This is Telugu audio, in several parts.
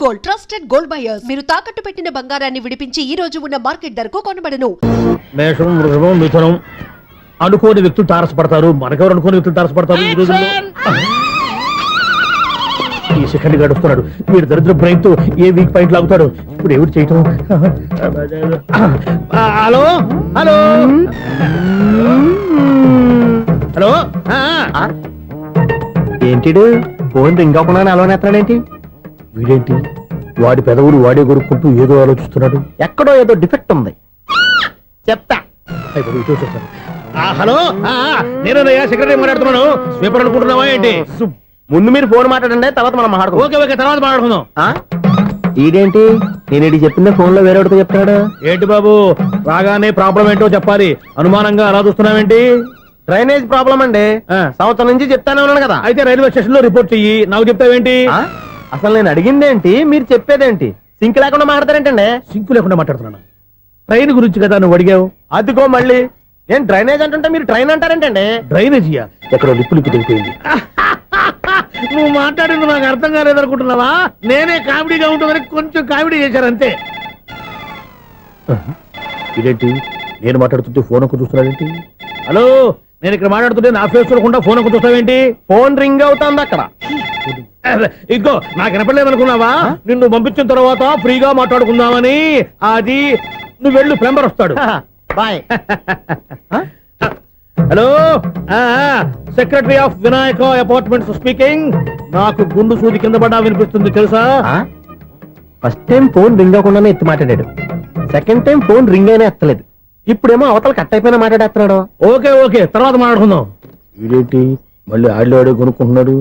Gold trusted gold buyers. మీరు తాకట్టు పెట్టిన బంగారాన్ని విడిపించి ఈ రోజు ఉన్న మార్కెట్ ధరకు కొనబడను. మేషం, వృషభం, మిథునం అనుకోని వ్యక్తులు తారసపడతారు. మనకెవరు అనుకోని వ్యక్తులు తారసపడతారు ఈ రోజుల్లో? ఈ సెకండ్ గడుస్తున్నాడు. వీడు దరిద్ర బ్రెయిన్ తో ఏ వీక్ పాయింట్ లాగుతాడు. ఇప్పుడు ఎవరు చేయటం? Hello hello hello. ఏంటిడు ఫోన్ రింగ్ అవ్వకుండా అలవనేస్తాడేంటి? వీడేంటి వాడి పెదవులు వాడే కొరుక్కుంటూ ఏదో ఆలోచిస్తున్నాడు. ఎక్కడో ఏదో డిఫెక్ట్ ఉంది, చెప్తా. హలో, నేనయ్యా సెక్రటరీ మాట్లాడుతున్నాను. స్వీపర్ అనుకుంటున్నావా ఏంటి? ముందు మీరు ఫోన్ మాట్లాడండి, తర్వాత మనం మాట్లాడుకో. ఓకే ఓకే, తర్వాత మాట్లాడుకుందాం. ఈడేంటి నేను ఇది చెప్పిందే ఫోన్ లో వేరేవాడితో చెప్తాడు. ఏంటి బాబు, రాగానే ప్రాబ్లం ఏంటో చెప్పాలి. అనుమానంగా అలా చూస్తున్నావేంటి? డ్రైనేజ్ ప్రాబ్లం అండి. సంవత్సరం నుంచి చెప్తానే ఉన్నాను కదా. అయితే రైల్వే స్టేషన్ లో రిపోర్ట్ చెయ్యి, నాకు చెప్తావేంటి? అసలు నేను అడిగిందేంటి, మీరు చెప్పేదేంటి? సింక్ లేకుండా మాట్లాడతారేంటండి? సింకు లేకుండా మాట్లాడుతున్నాను. ట్రైన్ గురించి కదా నువ్వు అడిగావు. అదిగో మళ్ళీ నేను డ్రైనేజ్ అంటుంటే మీరు ట్రైన్ అంటారేంటండి? డ్రైనేజీయా? ఎక్కడో లిప్పులిప్పు తెలిపోయింది. నువ్వు మాట్లాడింది నాకు అర్థం కాలేదనుకుంటున్నావా? నేనే కామెడీగా ఉంటుందని కొంచెం కామెడీ చేశారంతే. ఇదేంటి నేను మాట్లాడుతుంటే ఫోన్ ఒక్క చూస్తున్నాడేంటి? హలో, నేను ఇక్కడ మాట్లాడుతుంటే నా ఫేస్ చూడకుండా ఫోన్ ఒక్క చూస్తావేంటి? ఫోన్ రింగ్ అవుతుంది అక్కడ. ఇంకో నాకు వినపడలేదు అనుకున్నావా? నిన్ను పంపించిన తర్వాత ఫ్రీగా మాట్లాడుకుందామని. అది నువ్వు వెళ్ళు, ప్లంబర్ వస్తాడు. Bye. Hello, secretary of Vinayaka apartments speaking. నాకు గుండు సూది కింద పడ్డా వినిపిస్తుంది తెలుసా? ఫస్ట్ టైం ఫోన్ రింగ్ అవ్వకుండానే ఎత్తి మాట్లాడాడు. సెకండ్ టైం ఫోన్ రింగ్ అయినా ఎత్తలేదు. ఇప్పుడేమో అవతల కట్ అయిపోయినా మాట్లాడేస్తున్నాడు. ఓకే ఓకే, తర్వాత మాట్లాడుకుందాం. వీడేంటి మళ్ళీ ఆడిలో కొనుక్కుంటున్నాడు?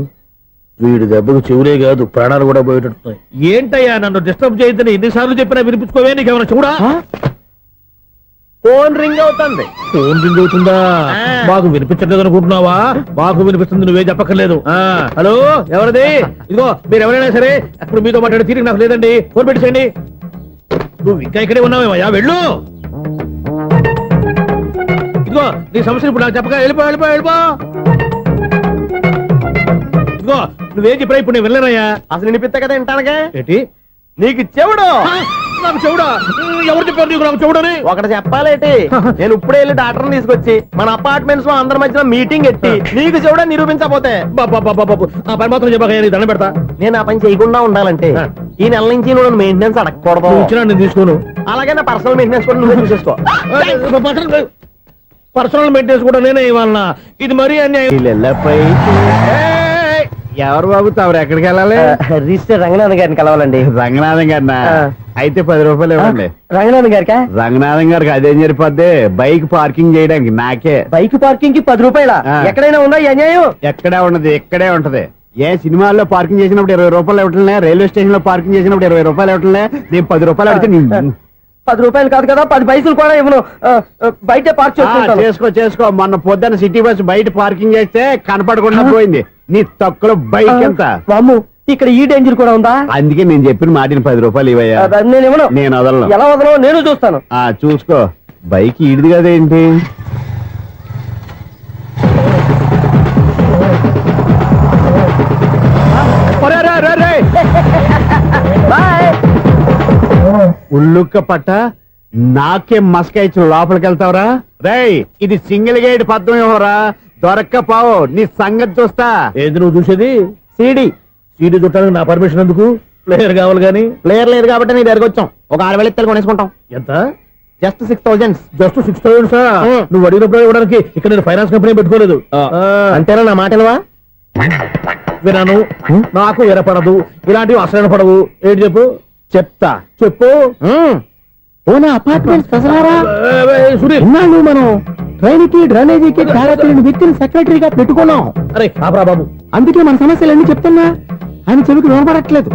వీడి దెబ్బకు చెవులే కాదు ప్రాణాలు కూడా పోయేటట్టున్నాయి. ఏంటయ్యా నన్ను డిస్టర్బ్ చేయొద్దని ఎన్నిసార్లు చెప్పినా వినిపించుకోవే? నీకేమైనా చూడా? ఫోన్ రింగ్ అవుతుంది. ఫోన్ రింగ్ అవుతుందా? మాకు వినిపించట్లేదు అనుకుంటున్నావా? మాకు వినిపిస్తుంది, నువ్వే చెప్పక్కర్లేదు. హలో, ఎవరిది? ఇదిగో మీరు ఎవరైనా సరే ఇప్పుడు మీతో మాట్లాడే తీరిక నాకు లేదండి. ఫోన్ పెట్టేసేయండి. నువ్వు ఇంకా ఇక్కడే ఉన్నావేమయ్యా, వెళ్ళు. ఇదిగో నీ సమస్యలు ఇప్పుడు నాకు చెప్పక వెళ్ళిపో వెళ్ళిపో వెళ్ళిపో. ఇదిగో నువ్వేం చెప్పరా ఇప్పుడు నేను వెళ్ళానయ్యా. అసలు వినిపిస్తా కదా వింటానుగా. ఏంటి నీకు చెవుడు? నాకు చెవుడా? ఎవరు చెప్పారు నీకు నాకు చెవుడని? ఒకటి చెప్పాలేటి, నేను ఇప్పుడే వెళ్ళి డాక్టర్ని తీసుకొచ్చి మన అపార్ట్మెంట్స్ లో అందరి మధ్యలో మీటింగ్ ఎట్టి నీకు చెవుడా నిరూపించకపోతే ఆ పని మాత్రం చెప్పక దండం పెడతా. నేను ఆ పని చేయకుండా ఉండాలంటే ఈ నెల నుంచి నువ్వు మెయింటెనెన్స్ అడగకూడదు. నేను తీసుకోను. అలాగే నా పర్సనల్ మెయింటెనెన్స్ కూడా నువ్వే చూసేసుకో. పర్సనల్ మెయింటెనెన్స్ కూడా నేనే ఇవ్వాలన్నా? ఇది మరీ అన్యాయం. ఎవరు బాబు తమరు ఎక్కడికి వెళ్ళాలి? రిజిస్టర్ రంగనాథన్ గారిని కలవాలండి. రంగనాథం గారినా? అయితే 10 రూపాయలు ఇవ్వండి. రంగనాథన్ గారికా? రంగనాథం గారికి అదేం సరిపోద్ది, బైక్ పార్కింగ్ చేయడానికి. నాకే బైక్ పార్కింగ్ కి 10 రూపాయల? ఎక్కడైనా ఉందా ఈ అన్యాయం? ఎక్కడే ఉండదు, ఇక్కడే ఉంటది. ఏ సినిమాల్లో పార్కింగ్ చేసినప్పుడు 20 రూపాయలు ఇవ్వట్లే, రైల్వే స్టేషన్ లో పార్కింగ్ చేసినప్పుడు 20 రూపాయలు ఇవ్వట్లే. నేను 10 రూపాయలు అడిగితే 10 రూపాయలు కాదు కదా, 10 పైసలు కూడా ఇవ్వను. బయట పార్క్ చేసుకో. మొన్న పొద్దున్న సిటీ బస్ బయట పార్కింగ్ చేస్తే కనపడకుండా పోయింది. నీ తక్కువ బైక్ ఎంత? వామ్ము, ఇక్కడ ఈ డేంజర్ కూడా ఉందా? అందుకే నేను చెప్పిన మాటిని 10 రూపాయలు ఇవ్వయ్యా. నేను ఇవ్వను. నేను వదలను. ఎలా వదలను నేను చూస్తాను. చూసుకో. బైక్ ఈడిది కదేంటి? ఉల్లుక్క పట్ట నాకే మస్క ఇచ్చి లోపలికి వెళ్తావరా? రేయ్, ఇది సింగిల్ గేట్ పద్మం ఇవ్వరా? దొరక్కపోవు, నీ సంగతి చూస్తా. ఏది నువ్వు చూసేది? సీడీ చుట్టానికి నా పర్మిషన్ ఎందుకు? ప్లేయర్ కావాలి గానీ. ప్లేయర్ లేదు కాబట్టి నీ దగ్గరకు వచ్చాం. ఒక 6,000 ఇత్తలు కొనేసుకుంటాం. ఎంత? జస్ట్ 6,000. Just 6,000 sir? నువ్వు అడిగినప్పుడు ఇవ్వడానికి ఇక్కడ నేను ఫైనాన్స్ కంపెనీ పెట్టుకోలేదు. అంతేనా? నా మాటలువా? వినాను, నాకు వినపడదు. ఇలాంటివి అసలు వినపడవు. ఏంటి చెప్పు? చెప్తా. చెప్పు. అపార్ట్మెంట్స్ మనం ట్రైన్ కి డ్రైనేజీకి వ్యక్తిని సెక్రటరీగా పెట్టుకున్నాం. అరే ఆపరా బాబు, అందుకే మన సమస్యలన్నీ చెప్తున్నా. ఆయన చెవికి వినపడట్లేదు.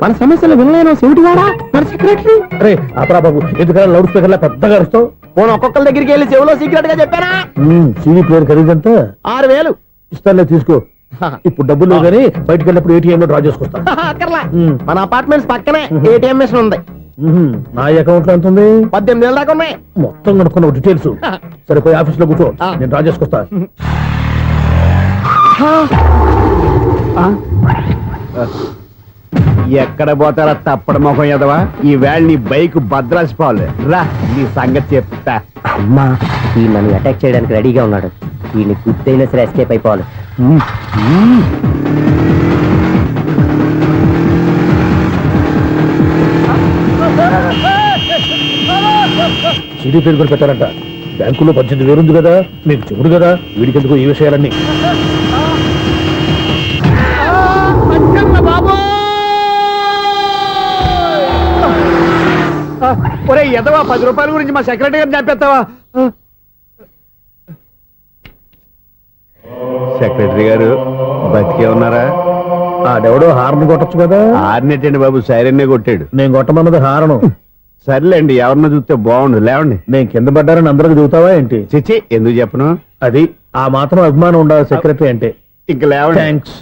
మన సమస్యలు వినలేను చెవిటివాడా మన సెక్రటరీ. అరే ఆపరా బాబు, ఎందుకన్నా లౌడ్ స్పీకర్ లా పెద్దగా అరుస్తావు? పోను ఒక్కొక్కరి దగ్గరికి వెళ్ళి చెవిలో సీక్రెట్ గా చెప్పానా? CD player ఖరీదంతా 6,000. ఇస్తానులే, తీసుకో. ఇప్పుడు డబ్బులు లేవు కానీ బయటకు వెళ్ళినప్పుడు ఏటీఎం లో డ్రా చేసుకొస్తా. మన అపార్ట్మెంట్స్ పక్కనే ఏటీఎం మిషన్ ఉంది. నా అకౌంట్ లో ఎంత ఉంది? 18,000 దాకా ఉన్నాయి. మొత్తం కనుక్కున్న డీటెయిల్స్. సరే పోయి ఆఫీస్ లో కూర్చో, నేను డ్రా చేసుకొస్తా. ఎక్కడ పోతారా తప్పడ మొహం ఎదవా ఈ వేళ నీ బైక్ భద్రాసిపోవాలి రా నీ సంగతి చెప్తా అమ్మా ఈ నన్ను అటాక్ చేయడానికి రెడీగా ఉన్నాడు ఈయన గుర్తైనా సరే ఎస్కేప్ అయిపోవాలి సిడీ పేరు కూడా పెట్టారంట బ్యాంకులో 18,000 ఉంది కదా మీకు చెబుడు కదా వీడికెందుకు ఈ విషయాలన్నీ ఒరే ఎదవా 10 రూపాయల గురించి మా సెక్రటరీ గారిని చంపేస్తావా సెక్రటరీ గారు బతికే ఉన్నారా ఆడెవడో హార్న్ కొట్టచ్చు కదా ఆరినట్టండి బాబు సైరన్నే కొట్టాడు నేను కొట్టమన్నది హారను సర్లేండి ఎవరన్నా చూస్తే బాగుండు లేవండి నేను కింద పడ్డారని అందరికి చూతావా ఏంటి చిచ్చి ఎందుకు చెప్పను అది ఆ మాత్రం అభిమానం ఉండాలి సెక్రటరీ అంటే ఇంక లేవండి థ్యాంక్స్